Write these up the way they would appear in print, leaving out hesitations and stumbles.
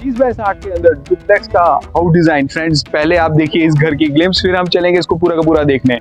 30 bye 60 के अंदर duplex का हाउस डिजाइन। फ्रेंड्स पहले आप देखिए इस घर की ग्लिम्स, फिर हम चलेंगे इसको पूरा का पूरा देखने।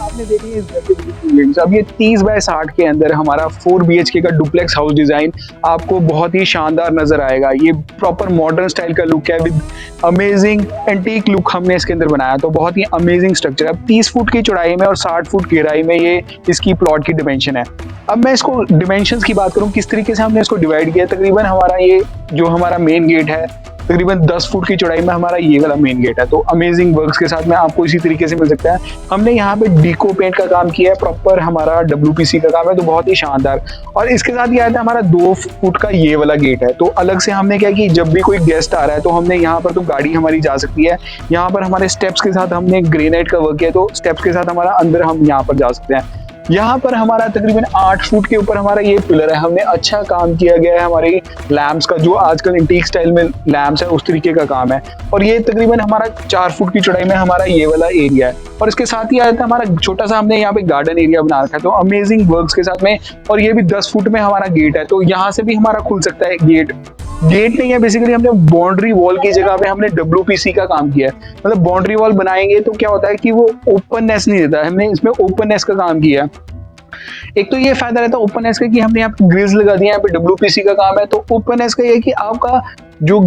आपने देखी इस घर के ग्लिम्स। अब ये 30 बाय 60 के अंदर हमारा 4 BHK का डुप्लेक्स हाउस डिजाइन आपको बहुत ही शानदार नजर आएगा। ये प्रॉपर मॉडर्न स्टाइल का लुक है विद अमेजिंग एंटीक लुक हमने इसके अंदर बनाया, तो बहुत ही अमेजिंग स्ट्रक्चर है। अब 30 फुट की चौड़ाई में और 60 फुट गहराई में ये इसकी प्लॉट की डिमेंशन है। अब मैं इसको डिमेंशंस की बात करूं, किस तरीके से हमने इसको डिवाइड किया। तकरीबन हमारा ये जो हमारा मेन गेट है तकरीबन 10 फुट की चौड़ाई में हमारा ये वाला मेन गेट है, तो अमेजिंग वर्क्स के साथ में आपको इसी तरीके से मिल सकता है। हमने यहाँ पे डीको पेंट का काम किया है, प्रॉपर हमारा WPC का काम है, तो बहुत ही शानदार। और इसके साथ ये आता है हमारा 2 फुट का ये वाला गेट है, तो अलग से हमने क्या कि जब भी कोई गेस्ट आ रहा है तो हमने यहाँ पर तो गाड़ी हमारी जा सकती है। यहाँ पर हमारे स्टेप्स के साथ हमने ग्रेनाइट का वर्क किया, तो स्टेप्स के साथ हमारा अंदर हम यहाँ पर जा सकते हैं। यहाँ पर हमारा तकरीबन 8 फुट के ऊपर हमारा ये पिलर है, हमने अच्छा काम किया गया है। हमारे लैम्प्स का जो आजकल एंटीक स्टाइल में लैम्प्स है उस तरीके का काम है। और ये तकरीबन हमारा 4 फुट की चौड़ाई में हमारा ये वाला एरिया है। और इसके साथ ही आता है हमारा छोटा सा हमने यहाँ पे गार्डन एरिया बना रखा है, तो अमेजिंग वर्क्स के साथ में। और ये भी 10 फुट में हमारा गेट है, तो यहाँ से भी हमारा खुल सकता है गेट नहीं है, बेसिकली हमने बाउंड्री वॉल की जगह पे हमने WPC का काम किया है। मतलब बाउंड्री वॉल बनाएंगे तो क्या होता है कि वो ओपननेस नहीं देता है, हमने इसमें ओपननेस का काम किया है। एक तो ये फायदा रहता है ओपननेस का कि हमने यहाँ पे ग्रिल्स लगा दिया, यहाँ पे WPC का काम है, तो ओपननेस का ये कि आपका जो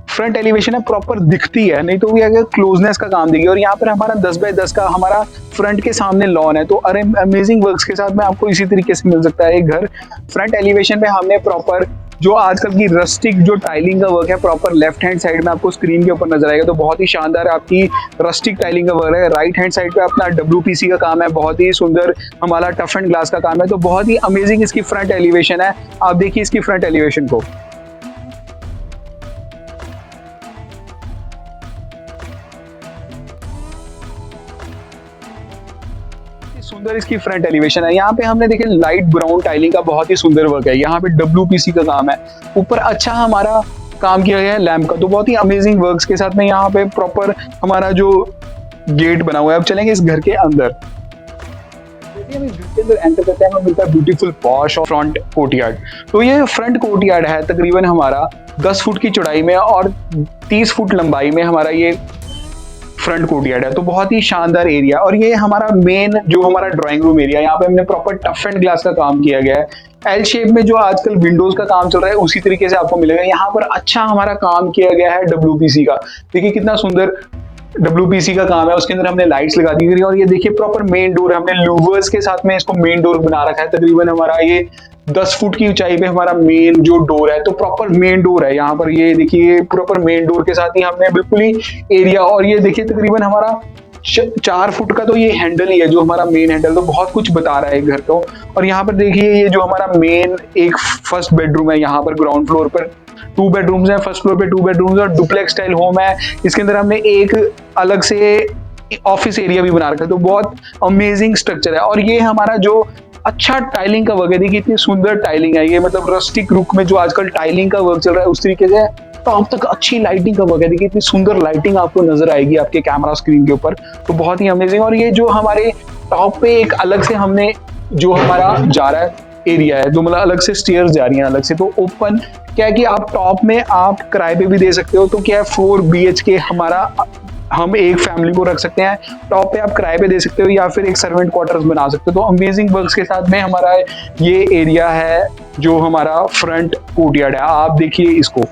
फ्रंट एलिवेशन है प्रॉपर दिखती है, नहीं तो वो अगर क्लोजनेस का काम देगी। और यहाँ पर हमारा 10 बाय 10 का हमारा फ्रंट के सामने लॉन है, तो अरे अमेजिंग वर्क्स के साथ में आपको इसी तरीके से मिल सकता है एक घर। फ्रंट एलिवेशन पे हमने प्रॉपर जो आजकल की रस्टिक जो टाइलिंग का वर्क है प्रॉपर लेफ्ट हैंड साइड में आपको स्क्रीन के ऊपर नजर आएगा, तो बहुत ही शानदार आपकी रस्टिक टाइलिंग का वर्क है। राइट हैंड साइड पे अपना WPC का काम है, बहुत ही सुंदर हमारा टफ एंड ग्लास का काम है, तो बहुत ही अमेजिंग इसकी फ्रंट एलिवेशन है। आप देखिए इसकी फ्रंट एलिवेशन को, सुंदर इसकी फ्रंट एलिवेशन है। यहाँ पे हमने देखे लाइट ब्राउन टाइलिंग का बहुत ही सुंदर वर्क है। यहाँ पे WPC का काम है, ऊपर अच्छा हमारा काम किया गया है लैम्प का, तो बहुत ही अमेजिंग वर्क्स के साथ में यहाँ पे प्रॉपर हमारा जो गेट बना हुआ है। अब चलेंगे इस घर के अंदर। हम इस घर के अंदर एंटर करते हैं, हमें मिलता है ब्यूटीफुल पॉश और फ्रंट कोर्टयार्ड। तो ये फ्रंट कोर्टयार्ड है तकरीबन हमारा 10 फुट की चौड़ाई में और 30 फुट लंबाई में हमारा ये फ्रंट कोर्टयार्ड है, तो बहुत ही शानदार एरिया। और ये हमारा मेन जो हमारा ड्राइंग रूम एरिया, यहाँ पे हमने प्रॉपर टफ एंड ग्लास का काम किया गया है। एल शेप में जो आजकल विंडोज का काम चल रहा है उसी तरीके से आपको मिलेगा। यहाँ पर अच्छा हमारा काम किया गया है WPC का, देखिए कितना सुंदर WPC का काम है। उसके अंदर हमने लाइट्स लगा दी गई और ये देखिए प्रॉपर मेन डोर हमने लूवर्स के साथ में इसको मेन डोर बना रखा है। तकरीबन हमारा ये 10 फुट की ऊंचाई पे हमारा मेन जो डोर है, तो प्रॉपर मेन डोर है। यहाँ पर ये देखिए प्रॉपर मेन डोर के साथ ही हमने बिल्कुल ही एरिया, और ये देखिए तकरीबन हमारा 4 फुट का तो ये हैंडल ही है जो हमारा मेन हैंडल, तो बहुत कुछ बता रहा है घर को। और यहाँ पर देखिए ये जो हमारा मेन एक फर्स्ट बेडरूम है, यहाँ पर ग्राउंड फ्लोर पर 2 बेडरूम्स हैं, फर्स्ट फ्लोर पे 2 बेडरूम्स और डुप्लेक्स स्टाइल होम है। इसके अंदर हमने एक अलग से ऑफिस एरिया भी बना रखा है, तो बहुत अमेजिंग स्ट्रक्चर है। और ये हमारा जो अच्छा टाइलिंग का वर्क है, देखिए इतनी सुंदर टाइलिंग है ये, मतलब रस्टिक लुक में जो आजकल टाइलिंग का वर्क चल रहा है उस तरीके से टॉप तक अच्छी लाइटिंग का वर्क है। देखिए इतनी सुंदर लाइटिंग आपको नजर आएगी आपके कैमरा स्क्रीन के ऊपर, तो बहुत ही अमेजिंग। और ये जो हमारे टॉप पे एक अलग से हमने जो हमारा जा रहा है एरिया है, जो मतलब अलग से स्टेयर्स जा रही हैं अलग से, तो ओपन क्या है कि आप टॉप में आप किराए पे भी दे सकते हो, तो क्या है 4 BHK हमारा हम एक फैमिली को रख सकते हैं। टॉप पे आप किराए पे दे सकते हो या फिर एक सर्वेंट क्वार्टर्स बना सकते हो। तो अमेजिंग वर्क्स के साथ में हमारा ये एरिया है जो हमारा फ्रंट कोर्टयार्ड है, आप देखिए इसको।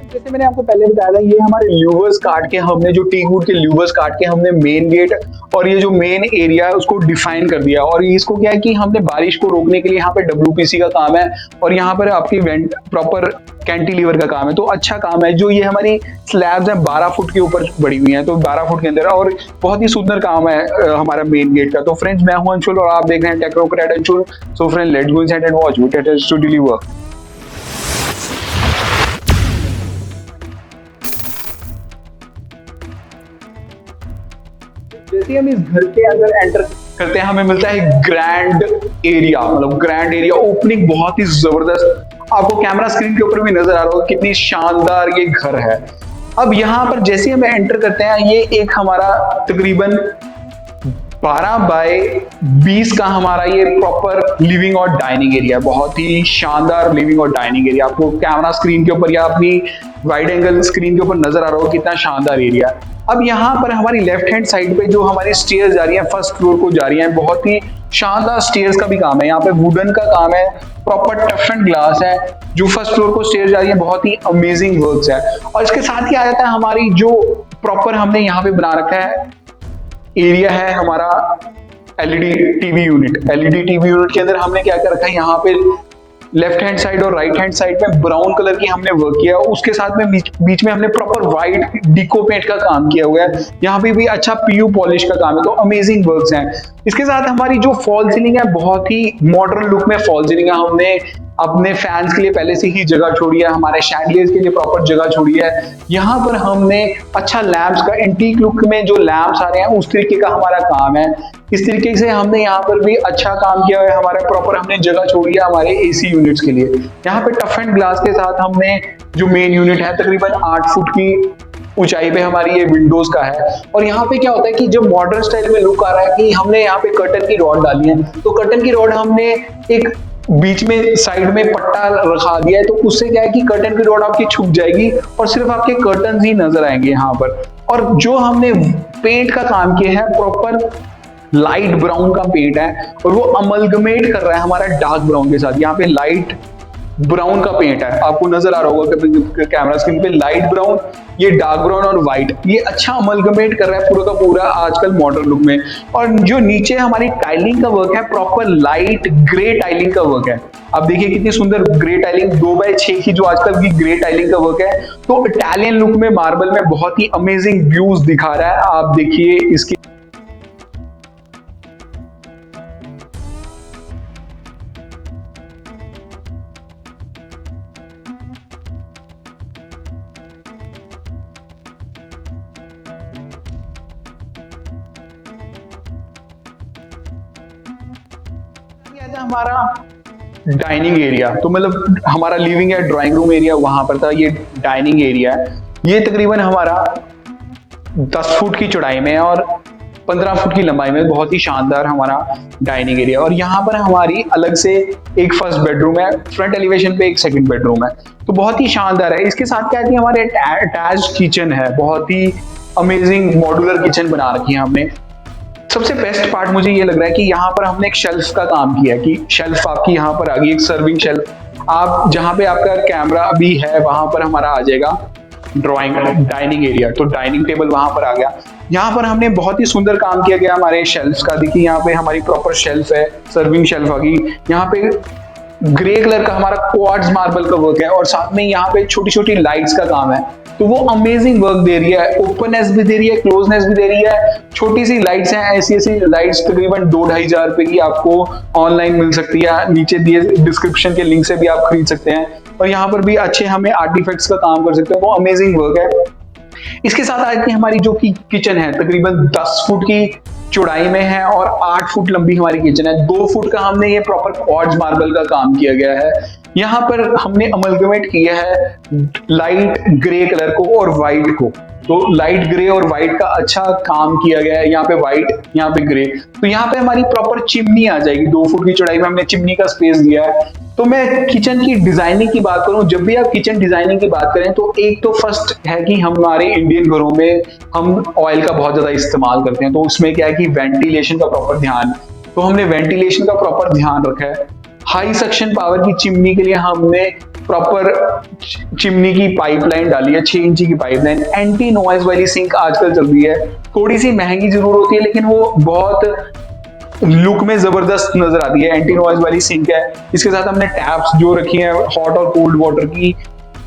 जैसे मैंने आपको पहले बताया था, ये हमारे ल्यूवर्स काट के हमने जो टीक वुड के ल्यूवर्स काट के हमने मेन गेट और ये जो मेन एरिया है उसको डिफाइन कर दिया। और इसको क्या है कि हमने बारिश को रोकने के लिए यहाँ पे WPC का काम है और यहाँ पर आपकी वेंट प्रॉपर कैंटिलीवर का काम है, तो अच्छा काम है। जो ये हमारी स्लैब्स हैं 12 फुट के ऊपर बड़ी हुई हैं, तो 12 फुट के अंदर, और बहुत ही सुंदर काम है हमारा मेन गेट का। तो फ्रेंड्स मैं हूं अंशुल और आप देख रहे हैं technocrat Anshul. So friend let's go inside and watch what it is to deliver. जैसे ही हम इस घर के अंदर एंटर करते हैं हमें मिलता है ग्रैंड एरिया, मतलब ग्रैंड एरिया ओपनिंग बहुत ही जबरदस्त, आपको कैमरा स्क्रीन के ऊपर भी नजर आ रहा होगा कितनी शानदार ये घर है। अब यहाँ पर जैसे हम एंटर करते हैं, ये एक हमारा तकरीबन 12 बाय 20 का हमारा ये प्रॉपर लिविंग और डाइनिंग एरिया, बहुत ही शानदार लिविंग और डाइनिंग एरिया, आपको कैमरा स्क्रीन के ऊपर या अपनी वाइड एंगल स्क्रीन के ऊपर नजर आ रहा होगा कितना शानदार एरिया। अब यहाँ पर हमारी लेफ्ट हैंड साइड पे जो हमारी स्टेयर्स जा रही है फर्स्ट फ्लोर को जा रही है, बहुत ही शानदार स्टेयर्स का भी काम है, यहाँ पे वुडन का काम है, प्रॉपर टफ एंड ग्लास है, जो फर्स्ट फ्लोर को स्टेयर्स जा रही है बहुत ही अमेजिंग वर्क्स है। और इसके साथ ही आ जाता है हमारी जो प्रॉपर हमने यहाँ पे बना रखा है एरिया है हमारा LED TV unit. LED TV unit के अंदर हमने क्या कर रखा है, यहाँ पे लेफ्ट हैंड साइड और राइट हैंड साइड में ब्राउन कलर की हमने वर्क किया, उसके साथ में बीच में हमने प्रॉपर व्हाइट डिको पेंट का काम किया हुआ है, यहाँ पे भी अच्छा पीयू पॉलिश का काम है, तो अमेजिंग वर्क्स हैं। इसके साथ हमारी जो फॉल सीलिंग है बहुत ही मॉडर्न लुक में फॉल सीलिंग है, हमने अपने फैंस के लिए पहले से ही जगह छोड़ी है, हमारे शैंडलियर्स के लिए प्रॉपर जगह छोड़ी है। यहाँ पर हमने अच्छा लैंप्स का एंटीक लुक में जो लैंप्स आ रहे हैं उस तरीके का हमारा काम है, इस तरीके से हमने यहाँ पर भी अच्छा काम किया है, हमारे प्रॉपर हमने जगह छोड़ी है हमारे एसी यूनिट्स के लिए। यहाँ पे टफ एंड ग्लास के साथ हमने जो मेन यूनिट है तकरीबन 8 फुट की ऊंचाई पे हमारी ये विंडोज का है। और यहाँ पे क्या होता है कि जब मॉडर्न स्टाइल में लुक आ रहा है कि हमने यहाँ पे कर्टन की रॉड डाली है, तो कर्टन की रॉड हमने एक बीच में साइड में पट्टा रखा दिया है, तो उससे क्या है कि कर्टन की रॉड आपकी छुप जाएगी और सिर्फ आपके कर्टन ही नजर आएंगे यहाँ पर। और जो हमने पेंट का काम किया है प्रॉपर लाइट ब्राउन का पेंट है और वो अमलगमेट कर रहा है हमारा डार्क ब्राउन के साथ। यहाँ पे लाइट ब्राउन का पेंट है, आपको नजर आ रहा होगा कैमरा स्क्रीन पे, लाइट ब्राउन, ये डार्क ब्राउन और व्हाइट, ये अच्छा अमलगमेट कर रहा है पूरा का पूरा आजकल मॉडर्न लुक में। और जो नीचे हमारी टाइलिंग का वर्क है प्रॉपर लाइट ग्रे टाइलिंग का वर्क है, आप देखिए कितनी सुंदर ग्रे टाइलिंग 2x6 की जो आजकल की ग्रे टाइलिंग का वर्क है, तो इटालियन लुक में मार्बल में बहुत ही अमेजिंग व्यूज दिखा रहा है। आप देखिए इसकी हमारा डाइनिंग एरिया, तो मतलब हमारा लिविंग है ड्राइंग रूम एरिया वहां पर था, ये डाइनिंग एरिया है, ये तकरीबन हमारा 10 फुट की चौड़ाई में और 15 फुट की लंबाई में, बहुत ही शानदार हमारा डाइनिंग एरिया। और यहाँ पर हमारी अलग से एक फर्स्ट बेडरूम है, फ्रंट एलिवेशन पे एक सेकंड बेडरूम है, तो बहुत ही शानदार है। इसके साथ क्या है, हमारे अटैच्ड किचन है, बहुत ही अमेजिंग मॉड्यूलर किचन बना रखी है हमने। सबसे बेस्ट पार्ट मुझे ये लग रहा है कि यहाँ पर हमने एक शेल्फ का काम किया है कि शेल्फ आपकी यहाँ पर आ गई, एक सर्विंग शेल्फ, आप जहाँ पे आपका कैमरा अभी है वहां पर हमारा आ जाएगा ड्राइंग डाइनिंग एरिया, तो डाइनिंग टेबल वहां पर आ गया। यहाँ पर हमने बहुत ही सुंदर काम किया गया हमारे शेल्फ का, देखिए यहाँ पे हमारी प्रॉपर शेल्फ है, सर्विंग शेल्फ आ गई, यहाँ पे ग्रे कलर का हमारा क्वार्ट्ज मार्बल का वर्क है और साथ में यहाँ पे छोटी छोटी लाइट्स का काम है, तो वो अमेजिंग वर्क दे रही है, ओपननेस भी दे रही है, क्लोजनेस भी दे रही है। छोटी सी लाइट्स हैं, ऐसी ऐसी लाइट्स तकरीबन 2-2.5 हजार रुपए की आपको ऑनलाइन मिल सकती है, नीचे दिए डिस्क्रिप्शन के लिंक से भी आप खरीद सकते हैं। और यहाँ पर भी अच्छे हमें आर्टिफैक्ट्स का काम कर सकते हैं, वो अमेजिंग वर्क है। इसके साथ आज की हमारी जो की किचन है तकरीबन 10 फुट की चौड़ाई में है और 8 फुट लंबी हमारी किचन है, 2 फुट का हमने ये प्रॉपर क्वार्ट्ज मार्बल का काम किया गया है। यहाँ पर हमने अमलगमेट किया है लाइट ग्रे कलर को और व्हाइट को, तो लाइट ग्रे और व्हाइट का अच्छा काम किया गया है, यहाँ पे व्हाइट यहाँ पे ग्रे। तो यहाँ पे हमारी प्रॉपर चिमनी आ जाएगी, 2 फुट की चौड़ाई में हमने चिमनी का स्पेस दिया है। तो मैं किचन की डिजाइनिंग की बात करूं, जब भी आप किचन डिजाइनिंग की बात करें तो एक तो फर्स्ट है कि हमारे इंडियन घरों में हम ऑयल का बहुत ज्यादा इस्तेमाल करते हैं, तो उसमें क्या है कि वेंटिलेशन का प्रॉपर ध्यान, तो हमने वेंटिलेशन का प्रॉपर ध्यान रखा है। हाई सक्शन पावर की चिमनी के लिए हमने प्रॉपर चिमनी की पाइपलाइन डाली है, 6 इंची की पाइपलाइन। एंटी नॉइज वाली सिंक आजकल चल रही है, थोड़ी सी महंगी जरूर होती है लेकिन वो बहुत लुक में जबरदस्त नजर आती है, एंटी नॉइज वाली सिंक है। इसके साथ हमने टैप्स जो रखी हैं हॉट और कोल्ड वाटर की,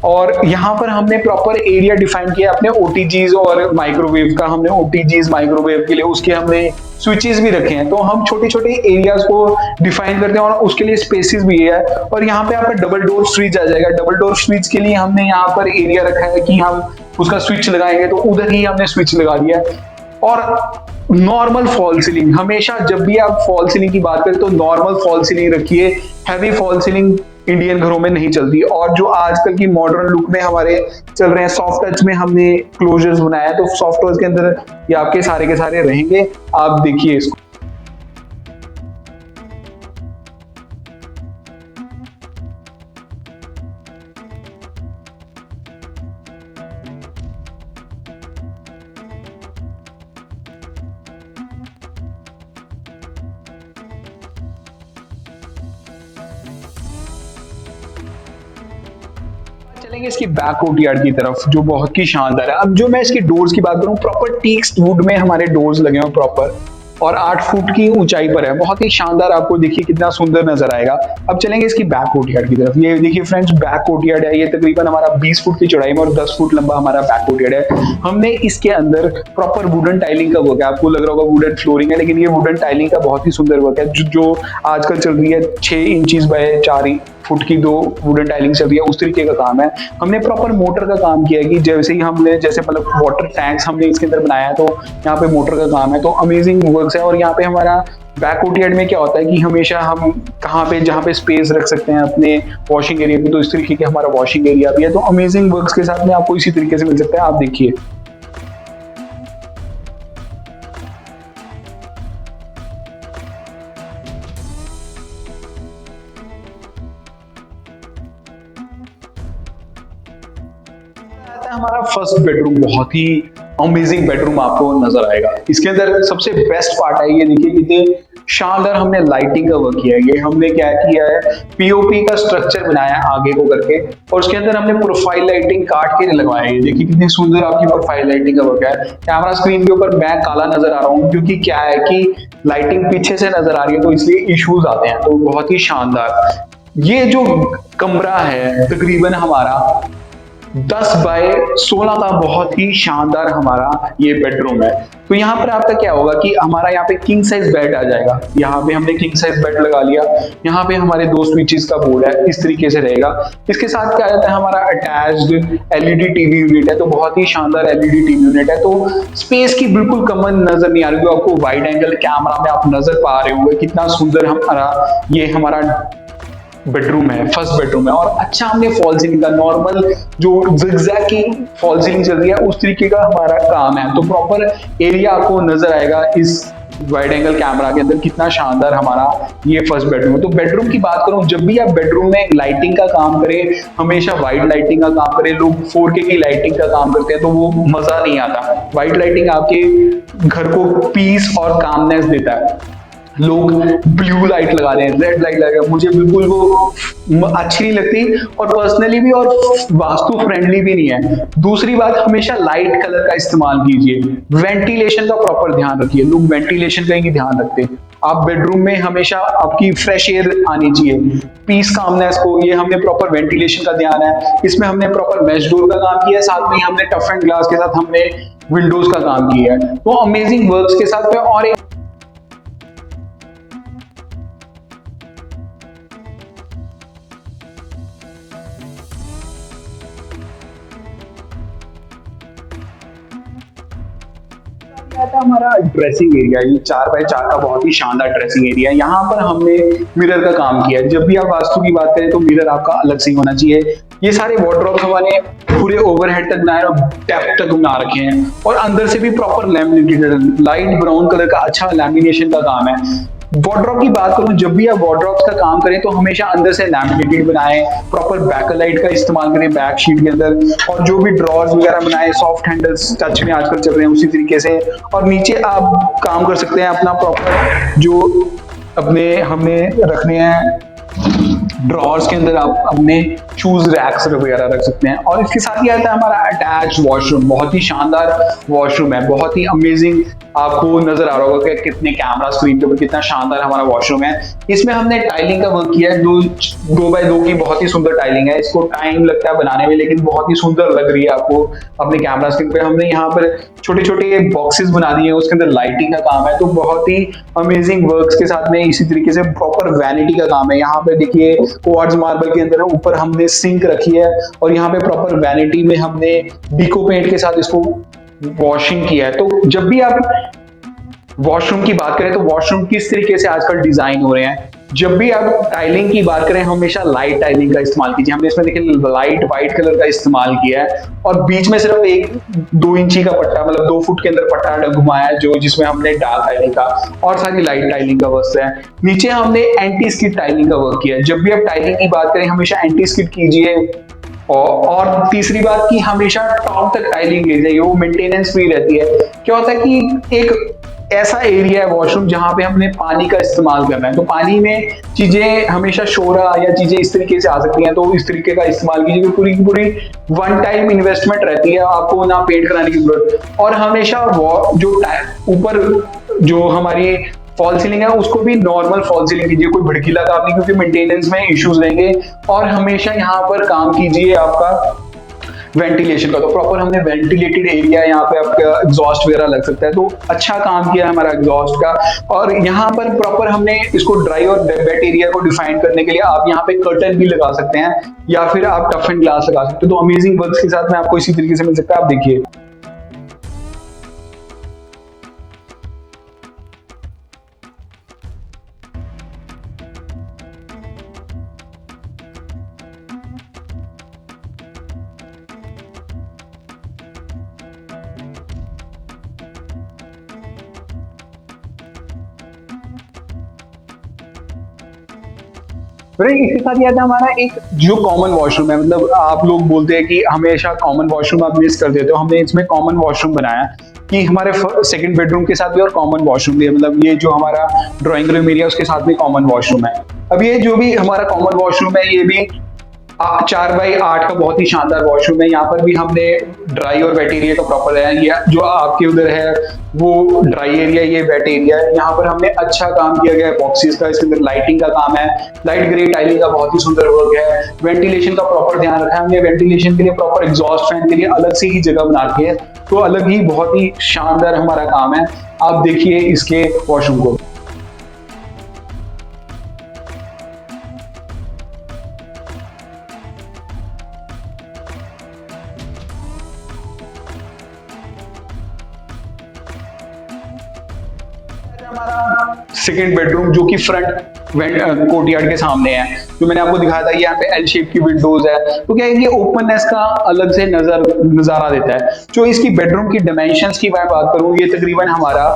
और यहाँ पर हमने प्रॉपर एरिया डिफाइन किया अपने ओटीजीज और माइक्रोवेव का, हमने ओटीजीज माइक्रोवेव के लिए उसके हमने स्विचेस भी रखे हैं, तो हम छोटे छोटे एरियाज को डिफाइन करते हैं और उसके लिए स्पेसेस भी है। और यहाँ पे आपका डबल डोर फ्रिज आ जाएगा, डबल डोर फ्रिज के लिए हमने यहाँ पर एरिया रखा है कि हम उसका स्विच लगाएंगे, तो उधर ही हमने स्विच लगा दिया है। और नॉर्मल फॉल सीलिंग, हमेशा जब भी आप फॉल सीलिंग की बात करें तो नॉर्मल फॉल सीलिंग रखिए, हैवी फॉल सीलिंग इंडियन घरों में नहीं चलती। और जो आजकल की मॉडर्न लुक में हमारे चल रहे हैं सॉफ्ट टच में हमने क्लोजर्स बनाया, तो सॉफ्ट टच के अंदर ये आपके सारे के सारे रहेंगे। आप देखिए इसको। चलेंगे इसकी बैक कोर्टयार्ड की तरफ, जो बहुत ही शानदार है। अब जो मैं इसकी डोर्स की बात करूं, प्रॉपर टीक्स वुड में हमारे डोर्स लगे हैं प्रॉपर, और 8 फुट की ऊंचाई पर है, बहुत ही शानदार। आपको देखिए कितना सुंदर नजर आएगा। अब चलेंगे इसकी बैक कोर्टयार्ड की तरफ। ये देखिए फ्रेंड्स, बैक कोर्टयार्ड है, ये तकरीबन हमारा 20 फुट की चौड़ाई में और 10 फुट लंबा हमारा बैक कोर्टयार्ड है। हमने इसके अंदर प्रॉपर वुडन टाइलिंग का वर्क है, आपको लग रहा होगा वुडन फ्लोरिंग है, लेकिन ये वुडन टाइलिंग का बहुत ही सुंदर वर्क है, जो आजकल चल रही है 6 इंचेस बाय 4 फुट की 2 वुडन टाइलिंग चल रही है, उस तरीके का काम है। हमने प्रॉपर मोटर का काम किया है कि जैसे ही हमने जैसे मतलब वाटर टैंक्स हमने इसके अंदर बनाया, तो यहाँ पे मोटर का काम है, तो अमेजिंग वर्क्स है। और यहाँ पे हमारा बैक कोर्टयार्ड में क्या होता है कि हमेशा हम कहाँ पे जहाँ पे स्पेस रख सकते हैं अपने वॉशिंग एरिया पे, तो इस तरीके के हमारा वॉशिंग एरिया भी है। तो अमेजिंग वर्क्स के साथ में आपको इसी तरीके से मिल सकता है। आप देखिए हमारा फर्स्ट बेडरूम, बहुत ही अमेजिंग बेडरूम आपको नजर आएगा। इसके अंदर सबसे बेस्ट पार्ट है, ये देखिए कितने शानदार हमने लाइटिंग का वर्क किया है। ये हमने क्या किया है, पीओपी का स्ट्रक्चर बनाया है आगे को करके, और उसके अंदर हमने प्रोफाइल लाइटिंग काट के लगवाया है। देखिए कितनी सुंदर आपकी प्रोफाइल लाइटिंग का वर्क है। कैमरा स्क्रीन के ऊपर मैं काला नजर आ रहा हूँ, क्योंकि क्या है कि लाइटिंग पीछे से नजर आ रही है, तो इसलिए इश्यूज आते हैं। तो बहुत ही शानदार ये जो कमरा है, तकरीबन हमारा 10 बाय 16 का बहुत ही शानदार हमारा ये बेडरूम है। तो यहाँ पर आपका क्या होगा कि हमारा यहाँ पे किंग साइज बेड आ जाएगा। यहाँ पे हमने किंग साइज बेड लगा लिया, यहाँ पे हमारे 2 स्विचेस का बोर्ड है, इस तरीके से रहेगा। इसके साथ क्या आता है, हमारा अटैच्ड एलईडी टीवी यूनिट है, तो बहुत ही शानदार एलईडी टीवी यूनिट है। तो स्पेस की बिल्कुल कमन नजर नहीं आ रही, आपको वाइड एंगल कैमरा में आप नजर पा रहे होंगे कितना सुंदर हमारा बेडरूम है, फर्स्ट बेडरूम है। और अच्छा हमने फॉल सीलिंग का, नॉर्मल जो जिगजैग की फॉल सीलिंग चल रही है उस तरीके का हमारा काम है। तो प्रॉपर एरिया आपको नजर आएगा इस वाइड एंगल कैमरा के अंदर, कितना शानदार हमारा ये फर्स्ट बेडरूम है। तो बेडरूम की बात करूं, जब भी आप बेडरूम में लाइटिंग का काम करें, हमेशा वाइट लाइटिंग का काम करें। लोग 4K की लाइटिंग का काम करते हैं तो वो मजा नहीं आता। वाइट लाइटिंग आपके घर को पीस और कामनेस देता है। लोग ब्लू लाइट लगा रहे हैं, रेड लाइट लगा रहे हैं, मुझे बिल्कुल वो अच्छी नहीं लगती, और पर्सनली भी और वास्तु फ्रेंडली भी नहीं है। दूसरी बात, हमेशा लाइट कलर का इस्तेमाल कीजिए, वेंटिलेशन का प्रॉपर ध्यान रखिए। लोग वेंटिलेशन का ही ध्यान रखते हैं। आप बेडरूम में हमेशा आपकी फ्रेश एयर आनी चाहिए, पीस कामनेस को, ये हमने प्रॉपर वेंटिलेशन का ध्यान है। इसमें हमने प्रॉपर मैश डोर का काम किया है, साथ में हमने टफ एंड ग्लास के साथ हमने विंडोज का काम किया है। तो अमेजिंग वर्क्स के साथ में। और था हमारा ड्रेसिंग एरिया, ये 4 बाय 4 का बहुत ही शानदार ड्रेसिंग एरिया है। यहाँ पर हमने मिरर का काम किया है। जब भी आप वास्तु की बात करें तो मिरर आपका अलग से होना चाहिए। ये सारे वार्डरोब्स हमारे पूरे ओवरहेड तक बनाए और डेप्थ तक बना रखे हैं, और अंदर से भी proper laminated light brown colour का अच्छा लैमिनेशन का काम है। वार्डरोब की बात करूं, जब भी आप वार्डरोब्स का काम करें तो हमेशा अंदर से लैमिनेटेड बनाएं, प्रॉपर बैकलाइट का इस्तेमाल करें बैक शीट के अंदर, और जो भी ड्रॉर्स वगैरह बनाएं सॉफ्ट हैंडल्स टच में आजकल चल रहे हैं उसी तरीके से। और नीचे आप काम कर सकते हैं अपना प्रॉपर, जो अपने हमने रखने हैं ड्रॉर्स के अंदर, आप अपने शूज रैक्स वगैरह रख सकते हैं। और इसके साथ ही आता है हमारा अटैच वॉशरूम, बहुत ही शानदार वॉशरूम है, बहुत ही अमेजिंग। आपको नजर आ रहा होगा कि कितने कैमरा स्क्रीन के ऊपर कितना शानदार हमारा वॉशरूम है। इसमें हमने टाइलिंग का वर्क किया है, 2 बाय 2 की बहुत ही सुंदर टाइलिंग है। इसको टाइम लगता है बनाने में, लेकिन बहुत ही सुंदर लग रही है आपको अपने कैमरा स्क्रीन पे। हमने यहाँ पर छोटे छोटे बॉक्सेस बना दिए हैं, उसके अंदर लाइटिंग का काम है। तो बहुत ही अमेजिंग वर्क्स के साथ में इसी तरीके से प्रॉपर वैनिटी का काम है। यहाँ पे देखिए क्वार्ट्ज मार्बल के अंदर ऊपर हमने सिंक रखी है, और यहाँ पे प्रॉपर वैनिटी में हमने डिको पेंट के साथ इसको वॉशिंग किया है। तो जब भी आप वॉशरूम की बात करें तो वॉशरूम किस तरीके से आजकल डिजाइन हो रहे हैं, जब भी आप टाइलिंग की बात करें हमेशा लाइट टाइलिंग का इस्तेमाल कीजिए। हमने इसमें देखिए लाइट वाइट कलर का इस्तेमाल किया है और बीच में सिर्फ एक 2 इंची का पट्टा, मतलब 2 फुट के अंदर पट्टा घुमाया है जो जिसमें हमने डार्क टाइलिंग का और सारी लाइट टाइलिंग का वर्क है। नीचे हमने एंटी स्किड टाइलिंग का वर्क किया है। जब भी आप टाइलिंग की बात करें हमेशा एंटी स्किड कीजिए। और तीसरी बात की हमेशा टॉप तक टाइलिंग ले जाइए, वो मेंटेनेंस फ्री रहती है। क्या होता है कि एक ऐसा एरिया है वॉशरूम जहां पे हमने पानी का इस्तेमाल करना है, तो पानी में चीजें हमेशा शोरा या चीजें इस तरीके से आ सकती हैं, तो इस तरीके का इस्तेमाल कीजिए। पूरी की पूरी वन टाइम इन्वेस्टमेंट रहती है, आपको ना पेंट कराने की जरूरत। और हमेशा जो ऊपर जो हमारी फॉल सीलिंग है उसको भी नॉर्मल फॉल सीलिंग कीजिए, कोई भड़कीला काम नहीं, क्योंकि मेंटेनेंस में इश्यूज रहेंगे। और हमेशा यहाँ पर काम कीजिए आपका वेंटिलेशन का, तो प्रॉपर हमने वेंटिलेटेड एरिया, यहाँ पे आपका एग्जॉस्ट वगैरह लग सकता है, तो अच्छा काम किया है हमारा एग्जॉस्ट का। और यहाँ पर प्रॉपर हमने इसको ड्राई और वेट एरिया को डिफाइन करने के लिए आप यहाँ पे कर्टन भी लगा सकते हैं या फिर आप टफ एंड ग्लास लगा सकते हो। तो अमेजिंग वर्क्स के साथ में आपको इसी तरीके से मिल सकता है, आप देखिए। फिर इसके साथ याद है हमारा एक जो कॉमन वॉशरूम है, मतलब आप लोग बोलते हैं कि हमेशा कॉमन वॉशरूम आप मिस कर देते हो, हमने इसमें कॉमन वॉशरूम बनाया कि हमारे सेकंड बेडरूम के साथ भी और कॉमन वॉशरूम भी है, मतलब ये जो हमारा ड्राइंग रूम एरिया उसके साथ भी कॉमन वॉशरूम है। अब ये जो भी हमारा कॉमन वॉशरूम है ये भी 4x8 का बहुत ही शानदार वॉशरूम है। यहाँ पर भी हमने ड्राई और वेट एरिया का प्रॉपर है, ये जो आपके उधर है वो ड्राई एरिया, ये वेट एरिया है। यहाँ पर हमने अच्छा काम किया गया है बॉक्सेस का, इसके अंदर लाइटिंग का काम है, लाइट ग्रे टाइलिंग का बहुत ही सुंदर वर्क है। वेंटिलेशन का प्रॉपर ध्यान रखा है हमने, वेंटिलेशन के लिए प्रॉपर एग्जॉस्ट फैन के लिए अलग से ही जगह बना के है, तो अलग ही बहुत ही शानदार हमारा काम है। आप देखिए इसके वॉशरूम को। हमारा सेकेंड बेडरूम जो कि फ्रंट कोर्टयार्ड के सामने है, जो मैंने आपको दिखाया था, यहाँ पे एल शेप की विंडोज है, तो क्या है ये ओपननेस का अलग से नजारा देता है। जो इसकी बेडरूम की डायमेंशंस की मैं बात करूं, ये तकरीबन हमारा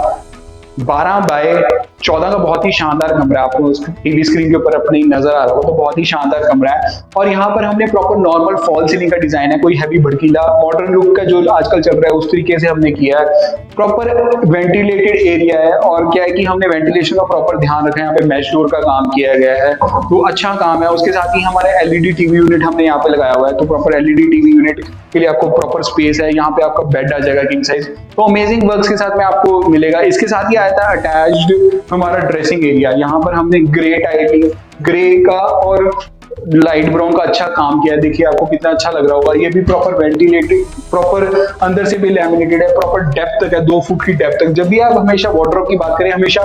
12x14 का बहुत ही शानदार कमरा है। आपको टीवी स्क्रीन के ऊपर अपनी नजर आ रहा होगा, तो बहुत ही शानदार कमरा है। और यहाँ पर हमने प्रॉपर नॉर्मल फॉल सीलिंग का डिजाइन है, कोई हैवी भड़कीला मॉडर्न लुक का जो आजकल चल रहा है उस तरीके से हमने किया है। प्रॉपर वेंटिलेटेड एरिया है, और क्या है कि हमने वेंटिलेशन का प्रॉपर ध्यान रखा है। यहाँ पे मैश डोर का काम किया गया है, तो अच्छा काम है। उसके साथ ही हमारे एलईडी टीवी यूनिट हमने यहाँ पे लगाया हुआ है, तो प्रॉपर एलईडी टीवी यूनिट के लिए आपको प्रॉपर स्पेस है। यहाँ पे आपका बेड आ जाएगा किंग साइज, तो अमेजिंग वर्क्स के साथ में आपको मिलेगा। इसके साथ ही आया था अटैच्ड हमारा ड्रेसिंग एरिया, यहाँ पर हमने ग्रे टाइलिंग, ग्रे का और लाइट ब्राउन का अच्छा काम किया है। देखिए आपको कितना अच्छा लग रहा होगा। ये भी प्रॉपर वेंटिलेटेड, प्रॉपर अंदर से भी लैमिनेटेड है, प्रॉपर डेप्थ तक है, 2 फुट की डेप्थ तक। जब भी आप हमेशा वार्डरोब की बात करें हमेशा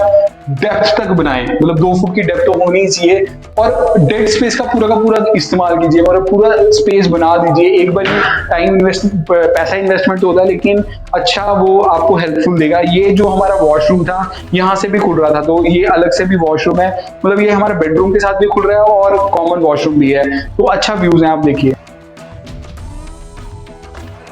डेप्थ तक बनाएं, मतलब 2 फुट की डेप्थ तो होनी ही चाहिए। और डेड स्पेस का पूरा इस्तेमाल कीजिए और पूरा स्पेस बना दीजिए। एक बार टाइम पैसा इन्वेस्टमेंट तो होता है, लेकिन अच्छा वो आपको हेल्पफुल देगा। ये जो हमारा वॉशरूम था यहाँ से भी खुल रहा था, तो ये अलग से भी वॉशरूम है, मतलब ये हमारे बेडरूम के साथ भी खुल रहा है और कॉमन वॉशरूम भी है, तो अच्छा व्यूज है, आप देखिए।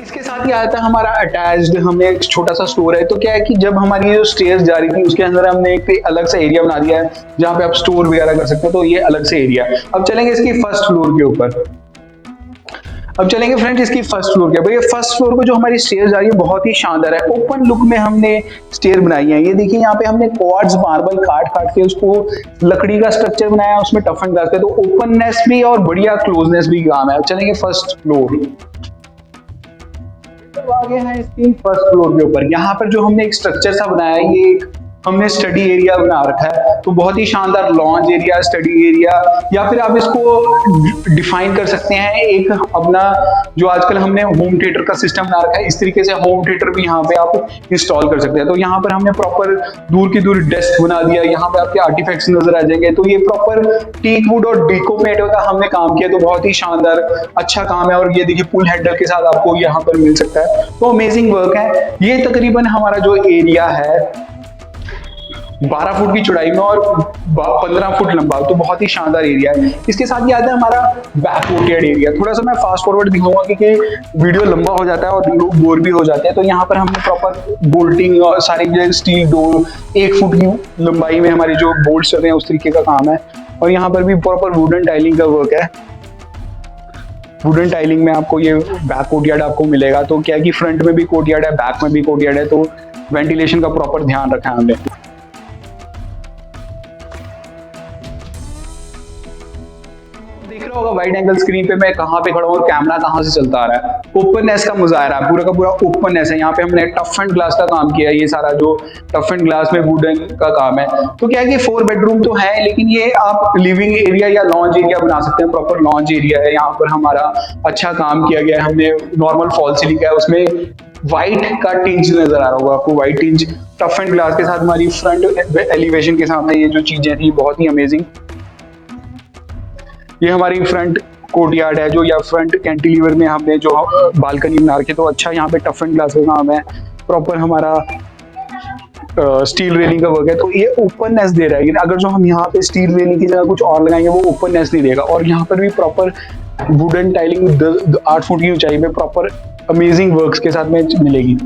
इसके साथ ही आया था हमारा अटैच्ड, हमने एक छोटा सा स्टोर है। तो क्या है कि जब हमारी जो स्टेयर्स जा रही थी उसके अंदर हमने एक अलग से एरिया बना दिया है जहाँ पे आप स्टोर वगैरह कर सकते हो, तो ये अलग से एरिया। अब चलेंगे इसकी फर्स्ट फ्लोर के ऊपर। अब चलेंगे फ्रेंड्स इसकी फर्स्ट फ्लोर के। भाई फर्स्ट फ्लोर को जो हमारी स्टेयर्स जा रही है बहुत ही शानदार है, ओपन लुक में हमने स्टेयर बनाई है। ये देखिए यहाँ पे हमने क्वार्ट्ज मार्बल काट के उसको लकड़ी का स्ट्रक्चर बनाया, उसमें टफन करके, तो ओपननेस भी और बढ़िया क्लोजनेस भी काम है। चलेंगे फर्स्ट फ्लोर, आगे है इसकी फर्स्ट फ्लोर के ऊपर। यहाँ पर जो हमने एक स्ट्रक्चर सा बनाया है, ये एक हमने स्टडी एरिया बना रखा है, तो बहुत ही शानदार लॉन्च एरिया, स्टडी एरिया, या फिर आप इसको डिफाइन कर सकते हैं एक अपना जो आजकल हमने होम थिएटर का सिस्टम बना रखा है, इस तरीके से होम थिएटर भी यहाँ पे आप इंस्टॉल कर सकते हैं। तो यहाँ पर हमने प्रॉपर दूर की दूर डेस्क बना दिया, यहाँ पे आपके आर्टिफैक्ट्स नजर आ जाएंगे। तो ये प्रॉपर टीक वुड और डीको पेंट का हमने काम किया, तो बहुत ही शानदार अच्छा काम है। और ये देखिए पुल हैंडल के साथ आपको यहाँ पर मिल सकता है, तो अमेजिंग वर्क है। ये तकरीबन हमारा जो एरिया है 12 फुट की चौड़ाई में और 15 फुट लंबा, तो बहुत ही शानदार एरिया है। इसके साथ ये आता है हमारा बैक कोर्टयार्ड एरिया। थोड़ा सा मैं फास्ट फॉरवर्ड दिखाऊंगा क्योंकि वीडियो लंबा हो जाता है और लोग बोर भी हो जाते हैं। तो यहाँ पर हमने प्रॉपर बोल्टिंग और सारी स्टील डोर 1 फुट की लंबाई में हमारे जो बोल्ट चल रहे हैं उस तरीके का काम है। और यहाँ पर भी प्रॉपर वुडन टाइलिंग का वर्क है। वुडन टाइलिंग में आपको ये बैक कोर्टयार्ड आपको मिलेगा। तो क्या है कि फ्रंट में भी कोर्टयार्ड है, बैक में भी कोर्टयार्ड है, तो वेंटिलेशन का प्रॉपर ध्यान रखा है हमने। देख रहा होगा वाइड एंगल स्क्रीन पे मैं कहाँ पे खड़ा हूँ और कैमरा कहाँ से चलता आ रहा है। ओपननेस का मुजाहरा है, पूरा का पूरा ओपननेस है। यहाँ पे हमने टफ एंड ग्लास का काम किया है, ये सारा जो टफ एंड ग्लास में वुडन का काम है। तो क्या है कि 4 बेडरूम तो है, लेकिन ये आप लिविंग एरिया या लॉन्च एरिया बना सकते हैं। प्रॉपर लॉन्च एरिया है, यहाँ पर हमारा अच्छा काम किया गया है। हमने नॉर्मल फॉल सीलिंग है, उसमें व्हाइट का टिंज नजर आ रहा होगा आपको, white tinge tough and glass के साथ। हमारी फ्रंट एलिवेशन के सामने ये जो चीजें थी बहुत ही अमेजिंग। ये हमारी फ्रंट कोर्टयार्ड है जो, या फ्रंट कैंटिलीवर में हमने जो बालकनी बना रखी, तो अच्छा यहाँ पे टफ एंड ग्लास का काम है। प्रॉपर हमारा स्टील रेलिंग का वर्क है, तो ये ओपननेस दे रहा है। अगर जो हम यहाँ पे स्टील रेलिंग की जगह कुछ और लगाएंगे वो ओपननेस नहीं देगा। और यहाँ पर भी प्रॉपर वुडन टाइलिंग 8 फुट की ऊंचाई में प्रॉपर अमेजिंग वर्क्स के साथ में मिलेगी।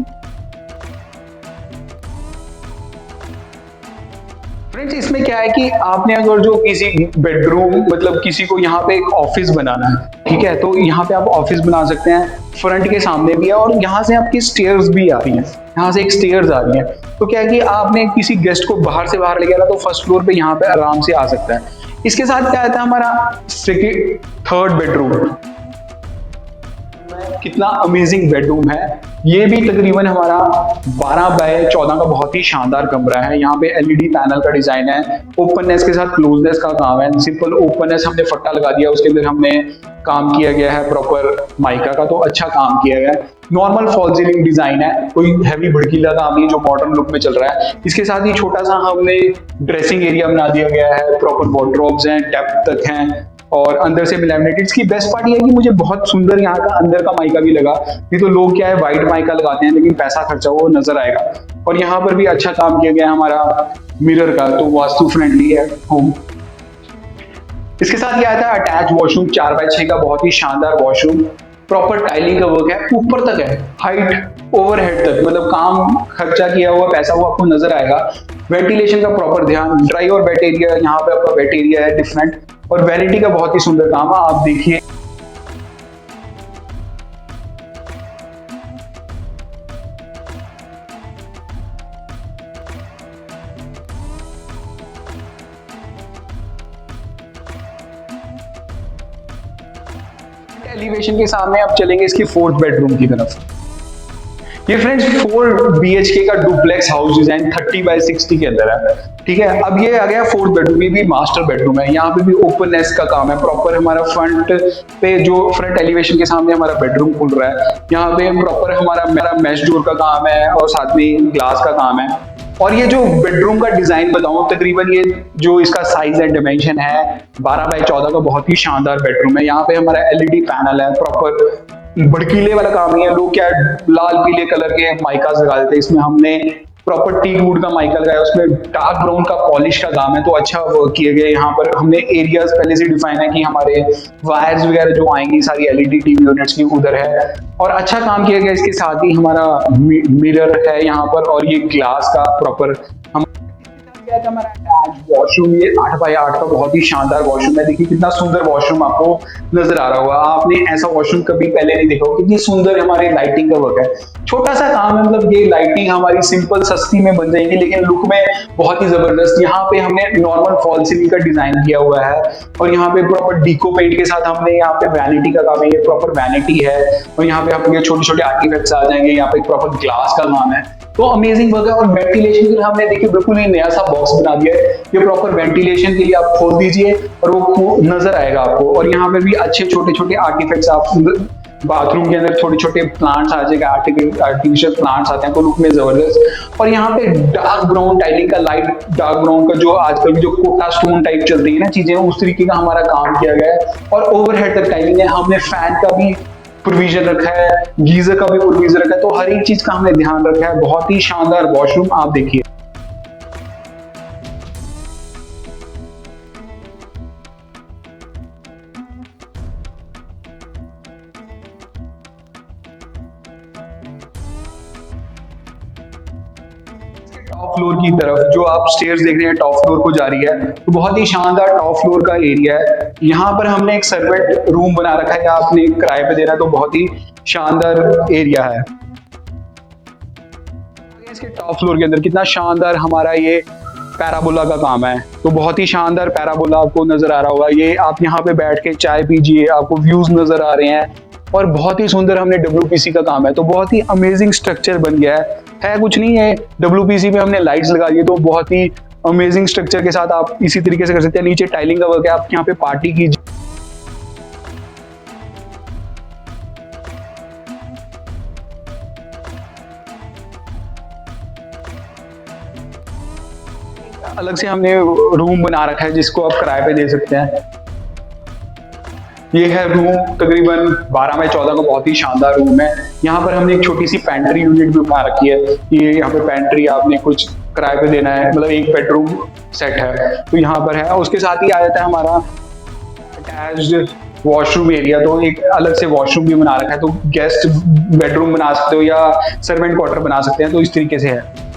फ्रेंड्स इसमें क्या है कि आपने अगर जो किसी बेडरूम मतलब किसी को यहाँ पे एक ऑफिस बनाना है, ठीक है, तो यहाँ पे आप ऑफिस बना सकते हैं। फ्रंट के सामने भी है और यहाँ से आपकी स्टेयर्स भी आ रही हैं, यहाँ से एक स्टेयर्स आ रही हैं। तो क्या है कि आपने किसी गेस्ट को बाहर से बाहर ले गया तो फर्स्ट फ्लोर पे यहाँ पे आराम से आ सकता है। इसके साथ क्या आता है हमारा थर्ड बेडरूम। कितना अमेजिंग बेडरूम है। ये भी तकरीबन हमारा 12 बाय 14 का बहुत ही शानदार कमरा है। यहाँ पे एलईडी पैनल का डिजाइन है, ओपननेस के साथ क्लोजनेस का काम है। सिंपल ओपननेस हमने फट्टा लगा दिया, उसके अंदर हमने काम किया गया है प्रॉपर माइका का, तो अच्छा काम किया गया है। नॉर्मल फॉल सीलिंग डिजाइन है, कोई हैवी भड़कीला काम नहीं जो मॉडर्न लुक में चल रहा है। इसके साथ ही छोटा सा हमने ड्रेसिंग एरिया बना दिया गया है, प्रॉपर वार्डरोब्स हैं, टैप तक हैं और अंदर से लैमिनेटेड। इसकी बेस्ट पार्ट ये है कि मुझे बहुत सुंदर यहाँ का अंदर का माइका भी लगा। नहीं तो लोग क्या है व्हाइट माइका लगाते हैं, लेकिन पैसा खर्चा वो नजर आएगा। और यहाँ पर भी अच्छा काम किया गया है हमारा मिरर का, तो वास्तु फ्रेंडली है होम। इसके साथ ये आता है अटैच वॉशरूम, 4 बाय 6 का बहुत ही शानदार वॉशरूम। प्रॉपर टाइलिंग का वर्क है, ऊपर तक है, हाइट ओवरहेड तक, मतलब काम खर्चा किया हुआ पैसा वो आपको नजर आएगा। वेंटिलेशन का प्रॉपर ध्यान, ड्राई और वेट एरिया, यहाँ पे आपका वेट एरिया है डिफरेंट, और वैनिटी का बहुत ही सुंदर काम है। आप देखिए एलिवेशन के सामने आप चलेंगे इसकी 4th बेडरूम की तरफ। ये फ्रेंड्स 4 BHK का डुप्लेक्स हाउस डिजाइन 30 बाय 60 के अंदर है, ठीक है। अब ये आ गया 4th बेडरूम, ये भी मास्टर बेडरूम है। यहाँ पे भी ओपननेस का काम है। प्रॉपर हमारा फ्रंट पे जो फ्रंट एलिवेशन के सामने हमारा बेडरूम खुल रहा है, यहाँ पे प्रॉपर हमारा मैश डोर का काम है और साथ में ग्लास का काम है। और ये जो बेडरूम का डिजाइन बताऊं, तकरीबन ये जो इसका साइज एंड डायमेंशन है 12 बाय 14 का बहुत ही शानदार बेडरूम है। यहाँ पे हमारा एलईडी पैनल है, प्रॉपर भड़कीले वाला काम नहीं है। लोग क्या लाल पीले कलर के माइकास लगा देते हैं, इसमें हमने प्रॉपर टीक वुड का माइका लगाया, उसमें डार्क ब्राउन का पॉलिश का काम है, तो अच्छा वर्क किया गया। यहाँ पर हमने एरियाज पहले से डिफाइन है कि हमारे वायर्स वगैरह जो आएंगी सारी एलईडी टीवी यूनिट्स की उधर है, और अच्छा काम किया गया। इसके साथ ही हमारा मिरर है यहाँ पर, और ये ग्लास का प्रॉपर हम हमारा वॉशरूम, ये 8 बाय 8 का बहुत ही शानदार वॉशरूम है। देखिए कितना सुंदर वॉशरूम आपको नजर आ रहा होगा। आपने ऐसा वॉशरूम कभी पहले नहीं देखा होगा। कितनी सुंदर हमारे लाइटिंग का वर्क है। छोटा सा काम है, मतलब ये लाइटिंग हमारी सिंपल सस्ती में बन जाएगी, लेकिन लुक में बहुत ही जबरदस्त। यहाँ पे हमने नॉर्मल फॉल सीलिंग का डिजाइन किया हुआ है, और यहाँ पे प्रॉपर डीको पेंट के साथ हमने यहाँ पे वैनिटी का काम है, ये प्रॉपर वैनिटी है। और यहाँ पे आपके छोटे छोटे आर्टिफैक्ट्स आ जाएंगे। यहाँ पे प्रॉपर ग्लास का काम है। तो अमेजिंग वर्क है। और वेंटिलेशन के लिए हमने देखिए बिल्कुल ही नया सा बॉक्स बना दिया है, ये प्रॉपर वेंटिलेशन के लिए आप खोल दीजिए और वो नजर आएगा आपको। और यहाँ पे भी अच्छे छोटे छोटे आर्टिफैक्ट्स, आप बाथरूम के अंदर छोटे छोटे प्लांट्स आ जाएगा, आर्टिफिशियल प्लांट्स आते हैं तो लुक में जबरदस्त। और यहाँ पे डार्क ब्राउन टाइलिंग का, लाइट डार्क ब्राउन का, जो आजकल की जो कोटा स्टोन टाइप चल रही है ना चीजें, उस तरीके का हमारा काम किया गया है। और ओवरहेड तक टाइलिंग है, हमने फैन का भी प्रोविजन रखा है, गीजर का भी प्रोविजन रखा है, तो हर एक चीज का हमने ध्यान रखा है। बहुत ही शानदार वॉशरूम आप देखिए। टॉप फ्लोर की तरफ जो आप स्टेयर्स देख रहे हैं, टॉप फ्लोर को जा रही है, तो बहुत ही शानदार टॉप फ्लोर का एरिया है। यहाँ पर हमने एक सर्वेंट रूम बना रखा है, या आपने किराए पे देना, तो बहुत ही शानदार एरिया है। इसके टॉप फ्लोर के अंदर कितना शानदार हमारा ये पैराबोला का काम है, तो बहुत ही शानदार पैराबोला आपको नजर आ रहा होगा। ये आप यहाँ पे बैठ के चाय पीजिए, आपको व्यूज नजर आ रहे हैं। और बहुत ही सुंदर हमने WPC का काम है, तो बहुत ही अमेजिंग स्ट्रक्चर बन गया है कुछ नहीं है। WPC पे हमने लाइट्स लगा दी, तो बहुत ही अमेजिंग स्ट्रक्चर के साथ आप इसी तरीके से कर सकते हैं। नीचे टाइलिंग का वर्क है, आप यहाँ पे पार्टी की अलग से हमने रूम बना रखा है जिसको आप किराए पे दे सकते हैं। ये है रूम तकरीबन 12x14 का, बहुत ही शानदार रूम है। यहाँ पर हमने एक छोटी सी पैंट्री यूनिट भी बना रखी है। ये यहाँ पे पैंट्री आपने कुछ किराए पे देना है, मतलब एक बेडरूम सेट है तो यहाँ पर है। उसके साथ ही आ जाता है हमारा अटैच्ड वॉशरूम एरिया, तो एक अलग से वॉशरूम भी बना रखा है, तो गेस्ट बेडरूम बना सकते हो या सर्वेंट क्वार्टर बना सकते हैं, तो इस तरीके से है।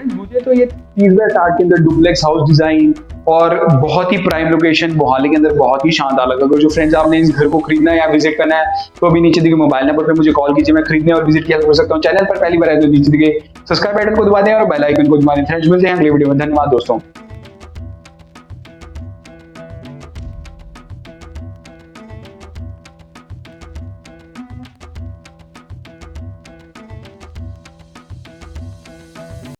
मुझे तो ये 30x60 के अंदर डुप्लेक्स हाउस डिजाइन और बहुत ही प्राइम लोकेशन मोहाली के अंदर बहुत ही शानदार लगा। तो जो फ्रेंड्स आपने इस घर को खरीदना है या विजिट करना है, तो अभी नीचे दिए मोबाइल नंबर पे मुझे कॉल कीजिए, मैं खरीदने और विजिट किया कर सकता हूँ। चैनल पर पहली बार आए तो नीचे दिए सब्सक्राइब बटन को दबा दें और बेल आइकन को दबा दें। फ्रेंड्स मिलते हैं अगले वीडियो में, धन्यवाद दोस्तों।